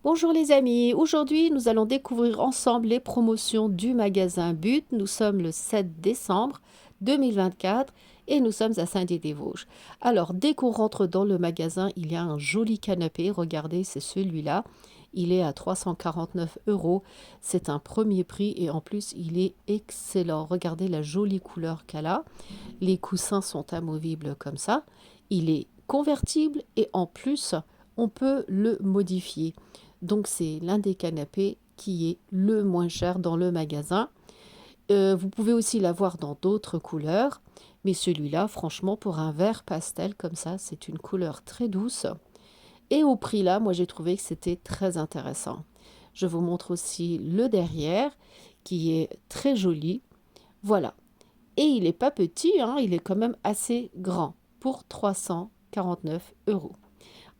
Bonjour les amis, aujourd'hui nous allons découvrir ensemble les promotions du magasin But. Nous sommes le 7 décembre 2024 et nous sommes à Saint-Dié-des-Vosges. Alors dès qu'on rentre dans le magasin, il y a un joli canapé, regardez c'est celui-là. Il est à 349 euros, c'est un premier prix et en plus il est excellent. Regardez la jolie couleur qu'elle a, les coussins sont amovibles comme ça. Il est convertible et en plus on peut le modifier. Donc c'est l'un des canapés qui est le moins cher dans le magasin. Vous pouvez aussi l'avoir dans d'autres couleurs, mais celui-là, franchement, pour un vert pastel comme ça, c'est une couleur très douce. Et au prix là, moi j'ai trouvé que c'était très intéressant. Je vous montre aussi le derrière, qui est très joli. Voilà. Et il n'est pas petit, hein, il est quand même assez grand pour 349 euros.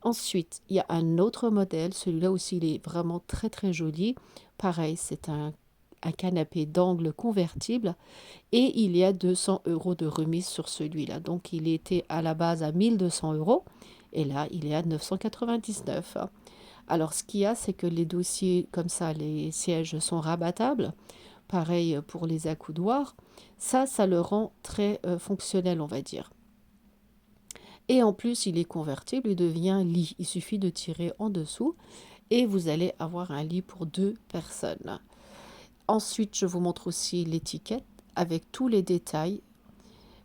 Ensuite, il y a un autre modèle. Celui-là aussi, il est vraiment très très joli. Pareil, c'est un canapé d'angle convertible et il y a 200 euros de remise sur celui-là. Donc, il était à la base à 1200 euros et là, il est à 999. Alors, ce qu'il y a, c'est que les dossiers, comme ça, les sièges sont rabattables. Pareil pour les accoudoirs. Ça le rend très fonctionnel, on va dire. Et en plus, il est convertible, il devient lit. Il suffit de tirer en dessous et vous allez avoir un lit pour deux personnes. Ensuite, je vous montre aussi l'étiquette avec tous les détails.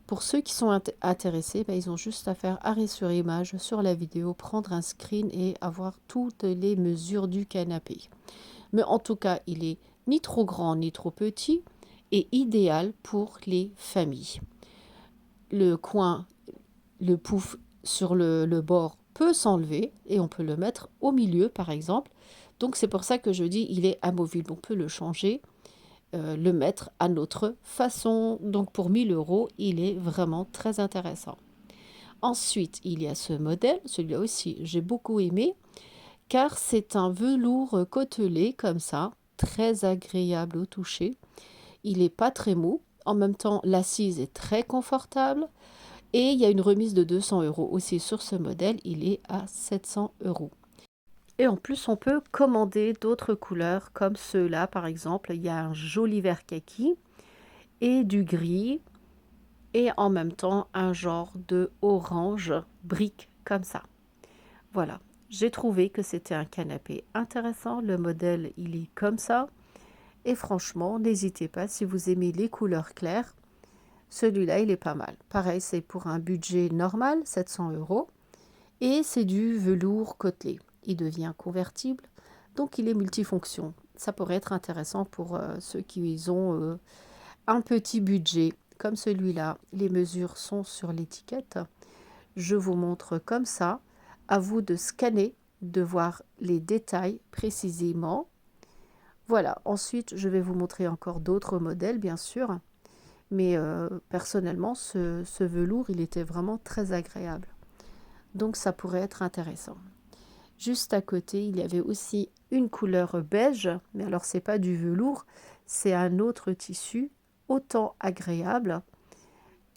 Pour ceux qui sont intéressés, ils ont juste à faire arrêt sur image sur la vidéo, prendre un screen et avoir toutes les mesures du canapé. Mais en tout cas, il est ni trop grand ni trop petit et idéal pour les familles. Le coin, le pouf sur le bord peut s'enlever et on peut le mettre au milieu par exemple. Donc c'est pour ça que je dis il est amovible. On peut le changer, le mettre à notre façon. Donc pour 1000 euros, il est vraiment très intéressant. Ensuite, il y a ce modèle, celui-là aussi j'ai beaucoup aimé car c'est un velours côtelé comme ça, très agréable au toucher. Il n'est pas très mou. En même temps, l'assise est très confortable. Et il y a une remise de 200 euros aussi sur ce modèle, il est à 700 euros. Et en plus, on peut commander d'autres couleurs comme ceux-là, par exemple. Il y a un joli vert kaki et du gris et en même temps un genre de orange brique comme ça. Voilà, j'ai trouvé que c'était un canapé intéressant. Le modèle, il est comme ça. Et franchement, n'hésitez pas si vous aimez les couleurs claires. Celui-là, il est pas mal. Pareil, c'est pour un budget normal, 700 euros. Et c'est du velours côtelé. Il devient convertible, donc il est multifonction. Ça pourrait être intéressant pour ceux qui ont un petit budget comme celui-là. Les mesures sont sur l'étiquette. Je vous montre comme ça. À vous de scanner, de voir les détails précisément. Voilà, ensuite je vais vous montrer encore d'autres modèles bien sûr. Mais personnellement, ce velours, il était vraiment très agréable. Donc ça pourrait être intéressant. Juste à côté, il y avait aussi une couleur beige, mais alors c'est pas du velours, c'est un autre tissu, autant agréable.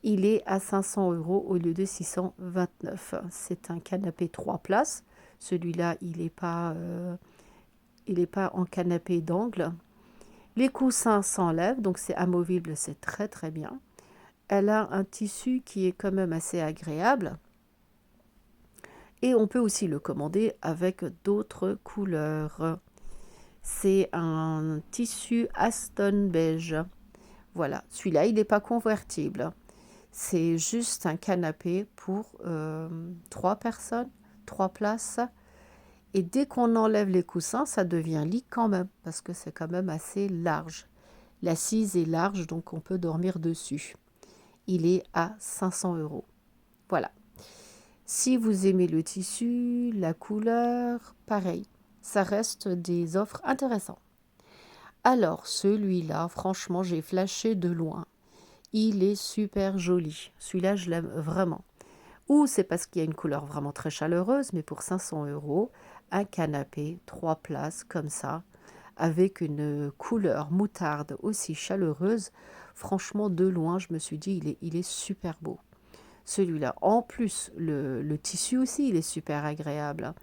Il est à 500 euros au lieu de 629. C'est un canapé 3 places. Celui-là, il est pas en canapé d'angle. Les coussins s'enlèvent, donc c'est amovible, c'est très très bien. Elle a un tissu qui est quand même assez agréable. Et on peut aussi le commander avec d'autres couleurs. C'est un tissu Aston beige. Voilà, celui-là, il n'est pas convertible. C'est juste un canapé pour 3 personnes, 3 places. Et dès qu'on enlève les coussins, ça devient lit quand même, parce que c'est quand même assez large. L'assise est large, donc on peut dormir dessus. Il est à 500 euros. Voilà. Si vous aimez le tissu, la couleur, pareil, ça reste des offres intéressantes. Alors, celui-là, franchement, j'ai flashé de loin. Il est super joli. Celui-là, je l'aime vraiment. Ou c'est parce qu'il y a une couleur vraiment très chaleureuse, mais pour 500 euros, un canapé, 3 places, comme ça, avec une couleur moutarde aussi chaleureuse, franchement, de loin, je me suis dit, il est super beau. Celui-là, en plus, le tissu aussi, il est super agréable.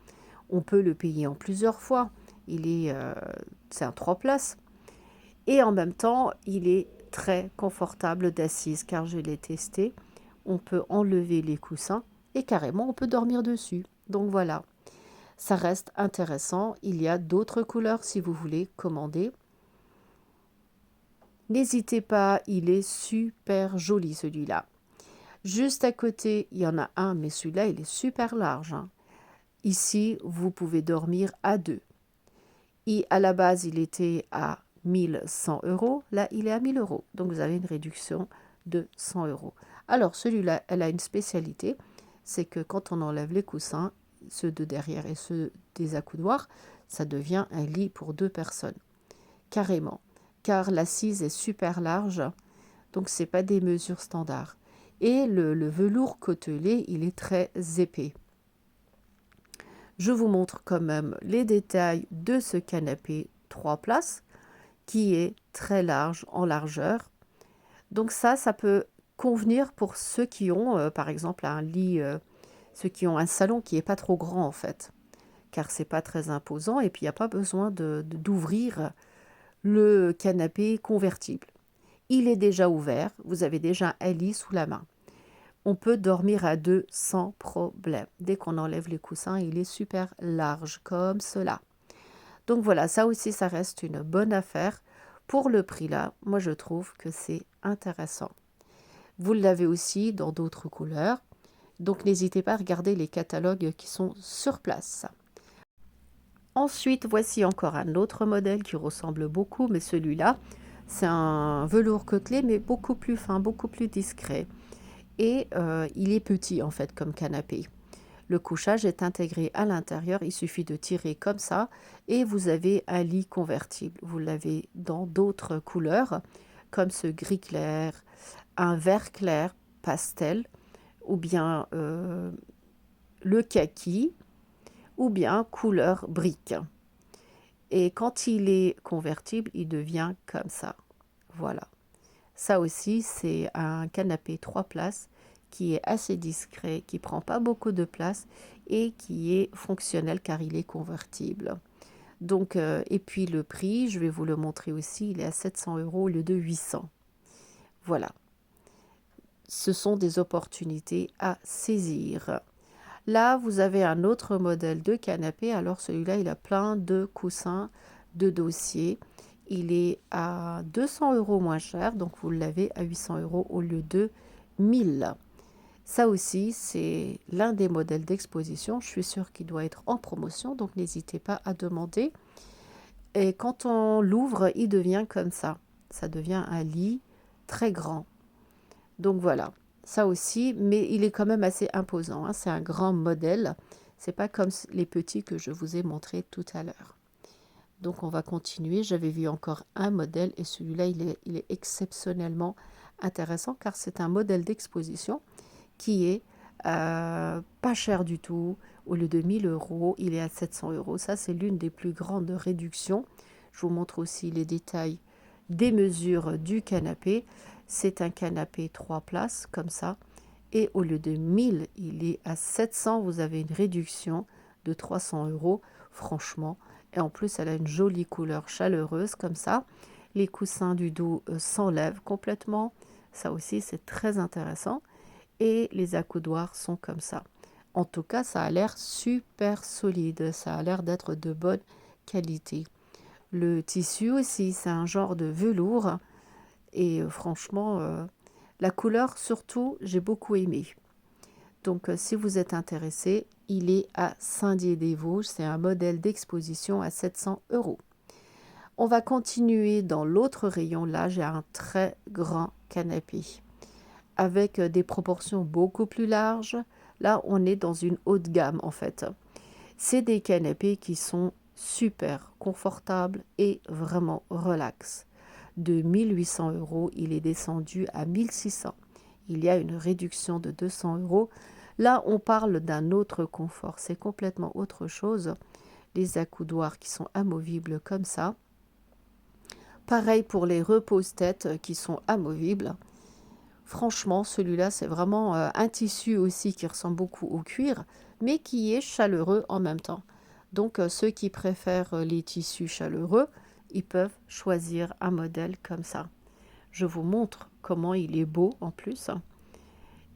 On peut le payer en plusieurs fois. C'est un 3 places. Et en même temps, il est très confortable d'assise car je l'ai testé. On peut enlever les coussins et carrément on peut dormir dessus. Donc voilà, ça reste intéressant. Il y a d'autres couleurs si vous voulez commander. N'hésitez pas, il est super joli celui-là. Juste à côté, il y en a un, mais celui-là, il est super large, hein. Ici, vous pouvez dormir à deux. Et à la base, il était à 1100 euros. Là, il est à 1000 euros. Donc, vous avez une réduction de 100 euros. Alors, celui-là, elle a une spécialité. C'est que quand on enlève les coussins, ceux de derrière et ceux des accoudoirs, ça devient un lit pour deux personnes. Carrément. Car l'assise est super large. Donc, ce n'est pas des mesures standards. Et le velours côtelé, il est très épais. Je vous montre quand même les détails de ce canapé 3 places qui est très large en largeur. Donc ça peut convenir pour ceux qui ont par exemple un lit, ceux qui ont un salon qui n'est pas trop grand en fait, car c'est pas très imposant et puis il n'y a pas besoin d'ouvrir le canapé convertible. Il est déjà ouvert, vous avez déjà un lit sous la main. On peut dormir à deux sans problème. Dès qu'on enlève les coussins, il est super large comme cela. Donc voilà, ça aussi, ça reste une bonne affaire. Pour le prix là, moi je trouve que c'est intéressant. Vous l'avez aussi dans d'autres couleurs. Donc n'hésitez pas à regarder les catalogues qui sont sur place. Ensuite, voici encore un autre modèle qui ressemble beaucoup, mais celui-là, c'est un velours côtelé, mais beaucoup plus fin, beaucoup plus discret. Et il est petit en fait comme canapé. Le couchage est intégré à l'intérieur, il suffit de tirer comme ça et vous avez un lit convertible. Vous l'avez dans d'autres couleurs comme ce gris clair, un vert clair pastel ou bien le kaki ou bien couleur brique. Et quand il est convertible, il devient comme ça. Voilà. Ça aussi, c'est un canapé 3 places qui est assez discret, qui prend pas beaucoup de place et qui est fonctionnel car il est convertible. Donc, et puis le prix, je vais vous le montrer aussi, il est à 700 euros au lieu de 800. Voilà. Ce sont des opportunités à saisir. Là, vous avez un autre modèle de canapé. Alors celui-là, il a plein de coussins, de dossiers. Il est à 200 euros moins cher, donc vous l'avez à 800 euros au lieu de 1000. Ça aussi, c'est l'un des modèles d'exposition. Je suis sûre qu'il doit être en promotion, donc n'hésitez pas à demander. Et quand on l'ouvre, il devient comme ça. Ça devient un lit très grand. Donc voilà, ça aussi, mais il est quand même assez imposant, hein. C'est un grand modèle. C'est pas comme les petits que je vous ai montrés tout à l'heure. Donc on va continuer. J'avais vu encore un modèle et celui-là, il est exceptionnellement intéressant car c'est un modèle d'exposition qui est pas cher du tout. Au lieu de 1000 euros, il est à 700 euros. Ça, c'est l'une des plus grandes réductions. Je vous montre aussi les détails des mesures du canapé. C'est un canapé 3 places comme ça. Et au lieu de 1000, il est à 700. Vous avez une réduction de 300 euros. Franchement, et en plus, elle a une jolie couleur chaleureuse comme ça. Les coussins du dos s'enlèvent complètement. Ça aussi, c'est très intéressant. Et les accoudoirs sont comme ça. En tout cas, ça a l'air super solide. Ça a l'air d'être de bonne qualité. Le tissu aussi, c'est un genre de velours. Et franchement, la couleur surtout, j'ai beaucoup aimé. Donc, si vous êtes intéressé, il est à Saint-Dié-des-Vosges. C'est un modèle d'exposition à 700 euros. On va continuer dans l'autre rayon. Là, j'ai un très grand canapé avec des proportions beaucoup plus larges. Là, on est dans une haute gamme en fait. C'est des canapés qui sont super confortables et vraiment relax. De 1800 euros, il est descendu à 1600. Il y a une réduction de 200 euros. Là, on parle d'un autre confort. C'est complètement autre chose. Les accoudoirs qui sont amovibles comme ça. Pareil pour les repose-têtes qui sont amovibles. Franchement, celui-là, c'est vraiment un tissu aussi qui ressemble beaucoup au cuir, mais qui est chaleureux en même temps. Donc, ceux qui préfèrent les tissus chaleureux, ils peuvent choisir un modèle comme ça. Je vous montre comment il est beau en plus.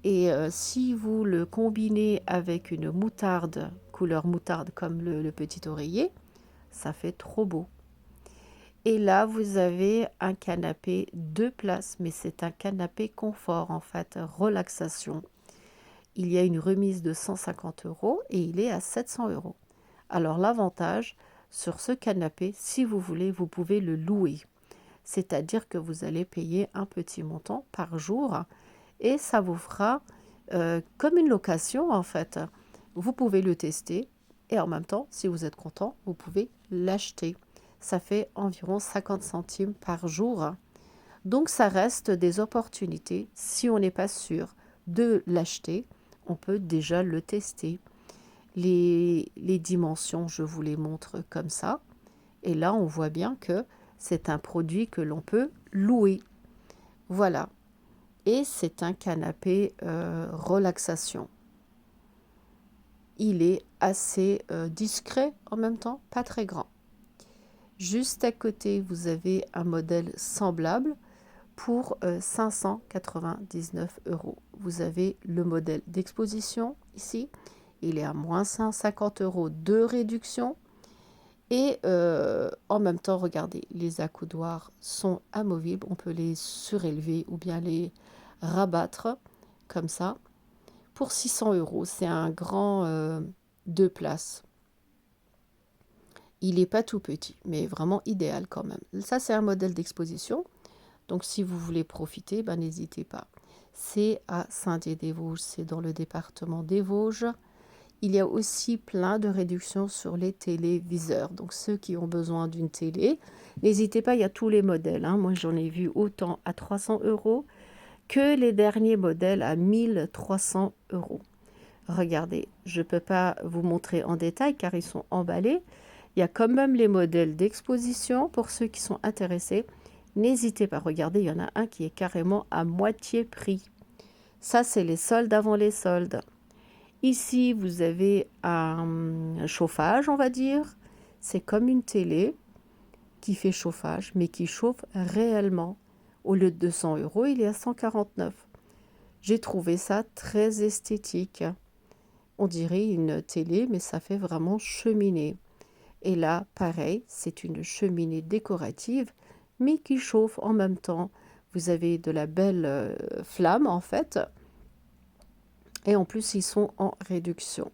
Et si vous le combinez avec une moutarde, couleur moutarde comme le petit oreiller, ça fait trop beau. Et là, vous avez un canapé 2 places, mais c'est un canapé confort en fait, relaxation. Il y a une remise de 150 € et il est à 700 €. Alors l'avantage sur ce canapé, si vous voulez, vous pouvez le louer. C'est-à-dire que vous allez payer un petit montant par jour et ça vous fera comme une location en fait. Vous pouvez le tester et en même temps, si vous êtes content, vous pouvez l'acheter. Ça fait environ 50 centimes par jour. Donc ça reste des opportunités. Si on n'est pas sûr de l'acheter, on peut déjà le tester. Les dimensions, je vous les montre comme ça. Et là, on voit bien que c'est un produit que l'on peut louer. Voilà. Et c'est un canapé relaxation. Il est assez discret en même temps, pas très grand. Juste à côté, vous avez un modèle semblable pour 599 €. Vous avez le modèle d'exposition ici. Il est à moins 150 € de réduction. Et en même temps, regardez, les accoudoirs sont amovibles. On peut les surélever ou bien les rabattre comme ça. Pour 600 €, c'est un grand 2 places. Il n'est pas tout petit, mais vraiment idéal quand même. Ça, c'est un modèle d'exposition. Donc, si vous voulez profiter, ben, n'hésitez pas. C'est à Saint-Dié-des-Vosges, c'est dans le département des Vosges. Il y a aussi plein de réductions sur les téléviseurs. Donc, ceux qui ont besoin d'une télé, n'hésitez pas, il y a tous les modèles, hein. Moi, j'en ai vu autant à 300 € que les derniers modèles à 1300 €. Regardez, je ne peux pas vous montrer en détail car ils sont emballés. Il y a quand même les modèles d'exposition pour ceux qui sont intéressés. N'hésitez pas, regardez, il y en a un qui est carrément à moitié prix. Ça, c'est les soldes avant les soldes. Ici, vous avez un chauffage, on va dire. C'est comme une télé qui fait chauffage, mais qui chauffe réellement. Au lieu de 200 €, il est à 149 €. J'ai trouvé ça très esthétique. On dirait une télé, mais ça fait vraiment cheminée. Et là, pareil, c'est une cheminée décorative, mais qui chauffe en même temps. Vous avez de la belle flamme, en fait. Et en plus, ils sont en réduction.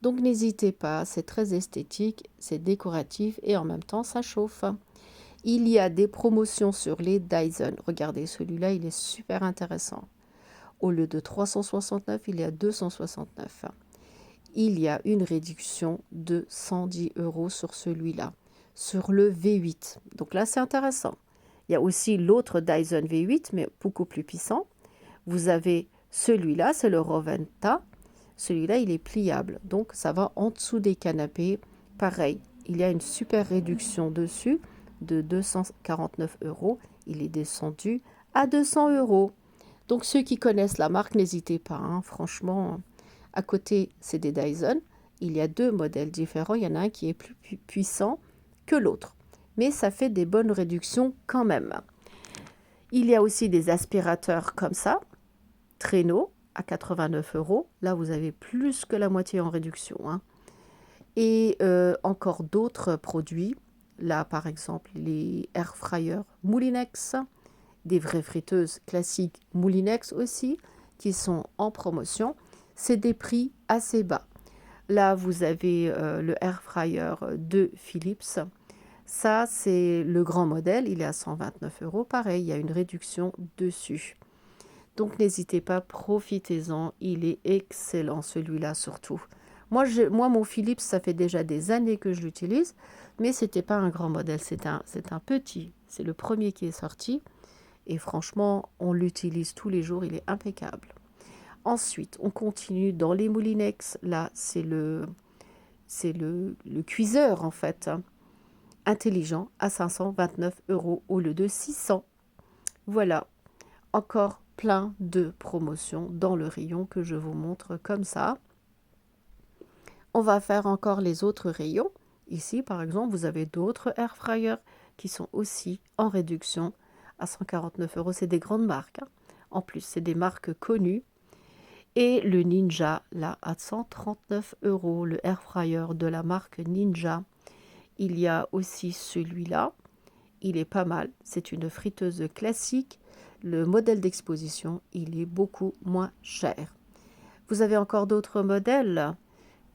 Donc, n'hésitez pas, c'est très esthétique, c'est décoratif et en même temps, ça chauffe. Il y a des promotions sur les Dyson. Regardez, celui-là, il est super intéressant. Au lieu de 369, il est à 269. Il y a une réduction de 110 € sur celui-là, sur le V8. Donc là, c'est intéressant. Il y a aussi l'autre Dyson V8, mais beaucoup plus puissant. Vous avez celui-là, c'est le Roventa. Celui-là, il est pliable, donc ça va en dessous des canapés. Pareil, il y a une super réduction dessus de 249 €. Il est descendu à 200 €. Donc ceux qui connaissent la marque, n'hésitez pas, hein. Franchement, à côté, c'est des Dyson. Il y a 2 modèles différents. Il y en a un qui est plus puissant que l'autre. Mais ça fait des bonnes réductions quand même. Il y a aussi des aspirateurs comme ça, traîneau, à 89 €. Là, vous avez plus que la moitié en réduction, hein. Et encore d'autres produits. Là, par exemple, les air fryers Moulinex, des vraies friteuses classiques Moulinex aussi, qui sont en promotion. C'est des prix assez bas. Là, vous avez le air fryer de Philips. Ça, c'est le grand modèle. Il est à 129 €. Pareil, il y a une réduction dessus. Donc, n'hésitez pas, profitez-en. Il est excellent, celui-là surtout. Moi, mon Philips, ça fait déjà des années que je l'utilise, mais ce n'était pas un grand modèle. C'est un petit. C'est le premier qui est sorti. Et franchement, on l'utilise tous les jours. Il est impeccable. Ensuite, on continue dans les Moulinex. Là, c'est le cuiseur, en fait, hein, intelligent, à 529 € au lieu de 600. Voilà, encore plein de promotions dans le rayon que je vous montre comme ça. On va faire encore les autres rayons. Ici, par exemple, vous avez d'autres air fryers qui sont aussi en réduction à 149 euros. C'est des grandes marques, hein. En plus, c'est des marques connues. Et le Ninja, là, à 139 euros, le air fryer de la marque Ninja. Il y a aussi celui-là. Il est pas mal. C'est une friteuse classique. Le modèle d'exposition, il est beaucoup moins cher. Vous avez encore d'autres modèles,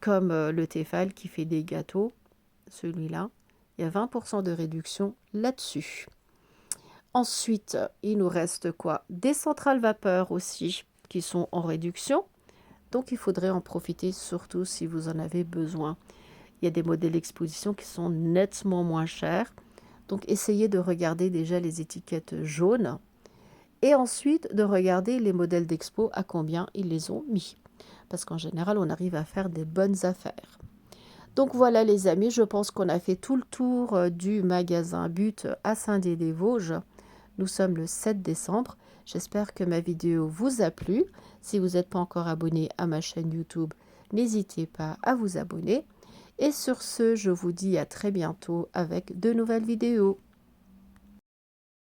comme le Tefal qui fait des gâteaux. Celui-là, il y a 20% de réduction là-dessus. Ensuite, il nous reste quoi? Des centrales vapeur aussi qui sont en réduction. Donc, il faudrait en profiter surtout si vous en avez besoin. Il y a des modèles d'exposition qui sont nettement moins chers. Donc, essayez de regarder déjà les étiquettes jaunes et ensuite de regarder les modèles d'expo à combien ils les ont mis. Parce qu'en général, on arrive à faire des bonnes affaires. Donc voilà les amis, je pense qu'on a fait tout le tour du magasin But à Saint-Dié-des-Vosges. Nous sommes le 7 décembre. J'espère que ma vidéo vous a plu. Si vous n'êtes pas encore abonné à ma chaîne YouTube, n'hésitez pas à vous abonner. Et sur ce, je vous dis à très bientôt avec de nouvelles vidéos.